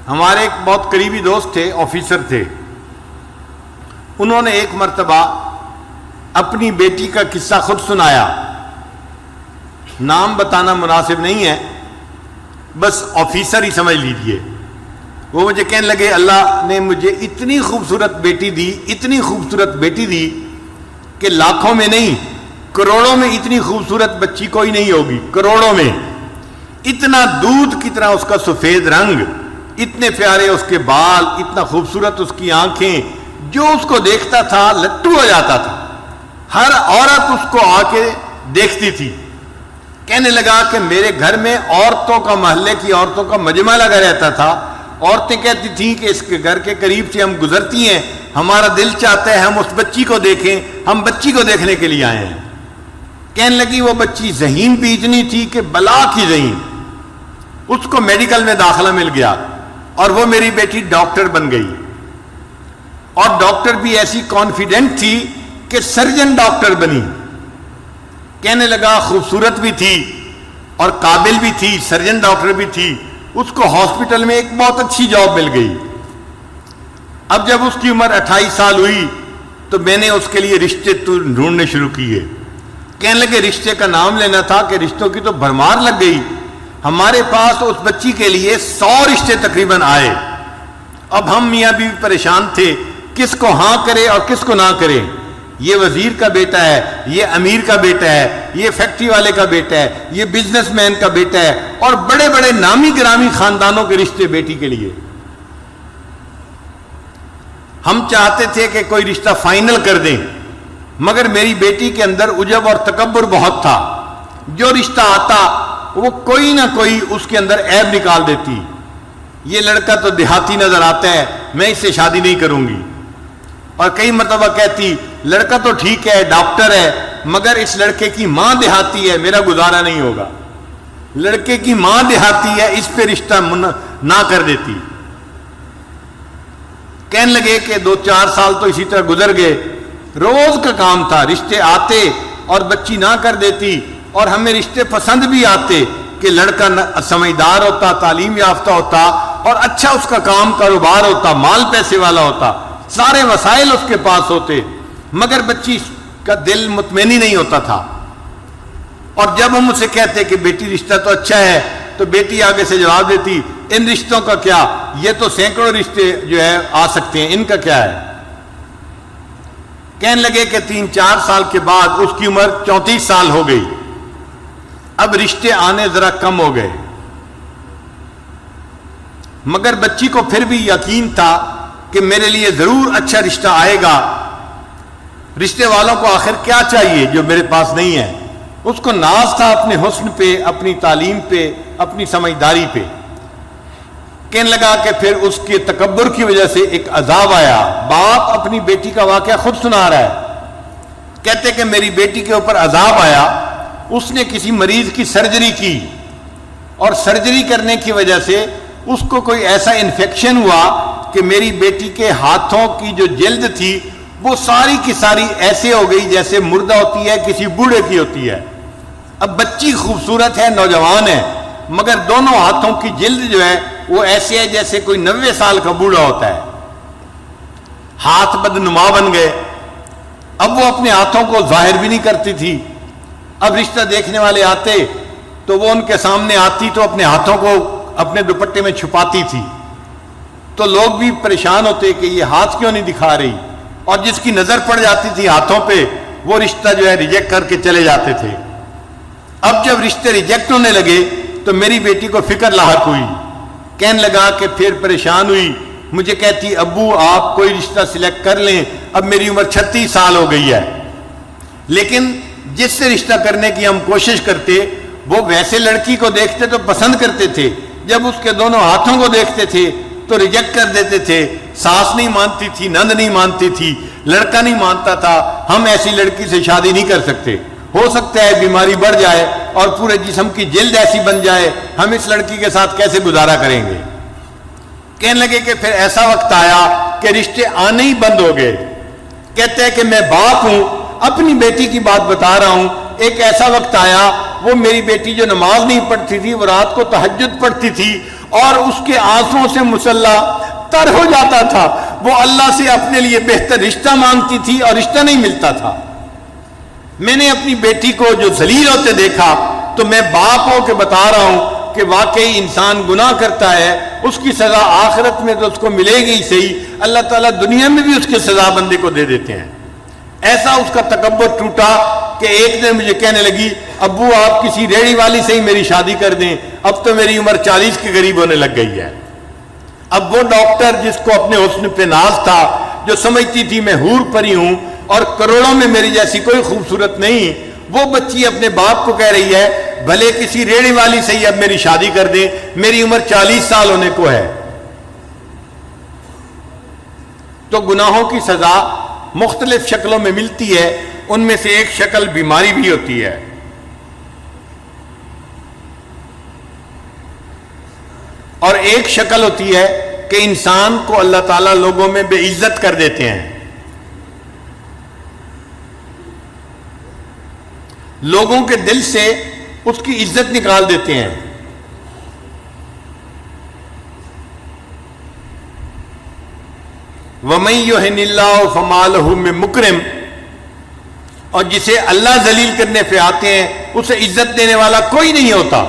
ہمارے ایک بہت قریبی دوست تھے، آفیسر تھے. انہوں نے ایک مرتبہ اپنی بیٹی کا قصہ خود سنایا. نام بتانا مناسب نہیں ہے، بس آفیسر ہی سمجھ لیجئے. وہ مجھے کہنے لگے اللہ نے مجھے اتنی خوبصورت بیٹی دی، اتنی خوبصورت بیٹی دی کہ لاکھوں میں نہیں کروڑوں میں اتنی خوبصورت بچی کوئی نہیں ہوگی. کروڑوں میں. اتنا دودھ کی طرح اس کا سفید رنگ، اتنے پیارے اس کے بال، اتنا خوبصورت اس کی آنکھیں، جو اس کو دیکھتا تھا لٹو ہو جاتا تھا. ہر عورت اس کو آ کے دیکھتی تھی. کہنے لگا کہ میرے گھر میں عورتوں کا، محلے کی عورتوں کا مجمع لگا رہتا تھا. عورتیں کہتی تھیں کہ اس کے گھر کے قریب سے ہم گزرتی ہیں، ہمارا دل چاہتا ہے ہم اس بچی کو دیکھیں، ہم بچی کو دیکھنے کے لیے آئے ہیں. کہنے لگی وہ بچی ذہین بھی اتنی تھی کہ بلا کی ذہین. اس کو میڈیکل میں داخلہ مل گیا اور وہ میری بیٹی ڈاکٹر بن گئی. اور ڈاکٹر بھی ایسی کانفیڈنٹ تھی کہ سرجن ڈاکٹر بنی. کہنے لگا خوبصورت بھی تھی اور قابل بھی تھی، سرجن ڈاکٹر بھی تھی. اس کو ہاسپٹل میں ایک بہت اچھی جاب مل گئی. اب جب اس کی عمر 28 سال ہوئی تو میں نے اس کے لیے رشتے ڈھونڈنے شروع کیے. کہنے لگے رشتے کا نام لینا تھا کہ رشتوں کی تو بھرمار لگ گئی. ہمارے پاس اس بچی کے لیے 100 رشتے تقریباً آئے. اب ہم میاں بیوی پریشان تھے کس کو ہاں کرے اور کس کو نہ کرے. یہ وزیر کا بیٹا ہے، یہ امیر کا بیٹا ہے، یہ فیکٹری والے کا بیٹا ہے، یہ بزنس مین کا بیٹا ہے، اور بڑے بڑے نامی گرامی خاندانوں کے رشتے بیٹی کے لیے. ہم چاہتے تھے کہ کوئی رشتہ فائنل کر دیں، مگر میری بیٹی کے اندر عجب اور تکبر بہت تھا. جو رشتہ آتا وہ کوئی نہ کوئی اس کے اندر عیب نکال دیتی. یہ لڑکا تو دیہاتی نظر آتا ہے، میں اس سے شادی نہیں کروں گی. اور کئی مرتبہ کہتی لڑکا تو ٹھیک ہے، ڈاکٹر ہے، مگر اس لڑکے کی ماں دیہاتی ہے، میرا گزارا نہیں ہوگا. لڑکے کی ماں دیہاتی ہے، اس پہ رشتہ نہ کر دیتی. کہنے لگے کہ 2-4 سال تو اسی طرح گزر گئے. روز کا کام تھا، رشتے آتے اور بچی نہ کر دیتی. اور ہمیں رشتے پسند بھی آتے کہ لڑکا سمجھدار ہوتا، تعلیم یافتہ ہوتا، اور اچھا اس کا کام کاروبار ہوتا، مال پیسے والا ہوتا، سارے وسائل اس کے پاس ہوتے، مگر بچی کا دل مطمئن نہیں ہوتا تھا. اور جب ہم اسے کہتے کہ بیٹی رشتہ تو اچھا ہے، تو بیٹی آگے سے جواب دیتی ان رشتوں کا کیا، یہ تو سینکڑوں رشتے جو ہے آ سکتے ہیں، ان کا کیا ہے. کہنے لگے کہ 3-4 سال کے بعد اس کی عمر 34 سال ہو گئی. اب رشتے آنے ذرا کم ہو گئے، مگر بچی کو پھر بھی یقین تھا کہ میرے لیے ضرور اچھا رشتہ آئے گا. رشتے والوں کو آخر کیا چاہیے جو میرے پاس نہیں ہے. اس کو ناز تھا اپنے حسن پہ، اپنی تعلیم پہ، اپنی سمجھداری پہ. کہنے لگا کہ پھر اس کے تکبر کی وجہ سے ایک عذاب آیا. باپ اپنی بیٹی کا واقعہ خود سنا رہا ہے. کہتے کہ میری بیٹی کے اوپر عذاب آیا. اس نے کسی مریض کی سرجری کی، اور سرجری کرنے کی وجہ سے اس کو کوئی ایسا انفیکشن ہوا کہ میری بیٹی کے ہاتھوں کی جو جلد تھی وہ ساری کی ساری ایسے ہو گئی جیسے مردہ ہوتی ہے، کسی بوڑھے کی ہوتی ہے. اب بچی خوبصورت ہے، نوجوان ہے، مگر دونوں ہاتھوں کی جلد جو ہے وہ ایسے ہے جیسے کوئی 90 سال کا بوڑھا ہوتا ہے. ہاتھ بدنما بن گئے. اب وہ اپنے ہاتھوں کو ظاہر بھی نہیں کرتی تھی. اب رشتہ دیکھنے والے آتے تو وہ ان کے سامنے آتی تو اپنے ہاتھوں کو اپنے دوپٹے میں چھپاتی تھی. تو لوگ بھی پریشان ہوتے کہ یہ ہاتھ کیوں نہیں دکھا رہی. اور جس کی نظر پڑ جاتی تھی ہاتھوں پہ وہ رشتہ جو ہے ریجیکٹ کر کے چلے جاتے تھے. اب جب رشتے ریجیکٹ ہونے لگے تو میری بیٹی کو فکر لاحق ہوئی. کہنے لگا کہ پھر پریشان ہوئی. مجھے کہتی ابو آپ کوئی رشتہ سلیکٹ کر لیں، اب میری عمر 36 سال ہو گئی ہے، لیکن جس سے رشتہ کرنے کی ہم کوشش کرتے وہ ویسے لڑکی کو دیکھتے تو پسند کرتے تھے، جب اس کے دونوں ہاتھوں کو دیکھتے تھے تو ریجیکٹ کر دیتے تھے. ساس نہیں مانتی تھی، نند نہیں مانتی تھی، لڑکا نہیں مانتا تھا. ہم ایسی لڑکی سے شادی نہیں کر سکتے، ہو سکتا ہے بیماری بڑھ جائے اور پورے جسم کی جلد ایسی بن جائے، ہم اس لڑکی کے ساتھ کیسے گزارا کریں گے. کہنے لگے کہ پھر ایسا وقت آیا کہ رشتے آنے ہی بند ہو گئے. کہتے ہیں کہ میں باپ ہوں، اپنی بیٹی کی بات بتا رہا ہوں. ایک ایسا وقت آیا، وہ میری بیٹی جو نماز نہیں پڑھتی تھی وہ رات کو تہجد پڑھتی تھی اور اس کے آنسوؤں سے مسلح تر ہو جاتا تھا، وہ اللہ سے اپنے لیے بہتر رشتہ مانگتی تھی اور رشتہ نہیں ملتا تھا۔ میں نے اپنی بیٹی کو جو ذلیل ہوتے دیکھا تو میں باپ ہو کے بتا رہا ہوں کہ واقعی انسان گناہ کرتا ہے، اس کی سزا آخرت میں تو اس کو ملے گی ہی صحیح، اللہ تعالیٰ دنیا میں بھی اس کی سزا بندے کو دے دیتے ہیں۔ ایسا اس کا تکبر ٹوٹا کہ ایک دن مجھے کہنے لگی، ابو آپ کسی ریڑھی والی سے ہی میری شادی کر دیں، اب تو میری عمر 40 کے قریب ہونے لگ گئی ہے۔ اب وہ ڈاکٹر جس کو اپنے حسن پہ ناز تھا، جو سمجھتی تھی میں حور پری ہوں اور کروڑوں میں میری جیسی کوئی خوبصورت نہیں، وہ بچی اپنے باپ کو کہہ رہی ہے بھلے کسی ریڑھی والی سے ہی اب میری شادی کر دیں، میری عمر 40 سال ہونے کو ہے۔ تو گناہوں کی سزا مختلف شکلوں میں ملتی ہے، ان میں سے ایک شکل بیماری بھی ہوتی ہے۔ اور ایک شکل ہوتی ہے کہ انسان کو اللہ تعالیٰ لوگوں میں بے عزت کر دیتے ہیں، لوگوں کے دل سے اس کی عزت نکال دیتے ہیں۔ وَمَن يُهِنِ اللَّهُ فَمَا لَهُ مِن مُكْرِمٍ، اور جسے اللہ ذلیل کرنے پہ آتے ہیں اسے عزت دینے والا کوئی نہیں ہوتا۔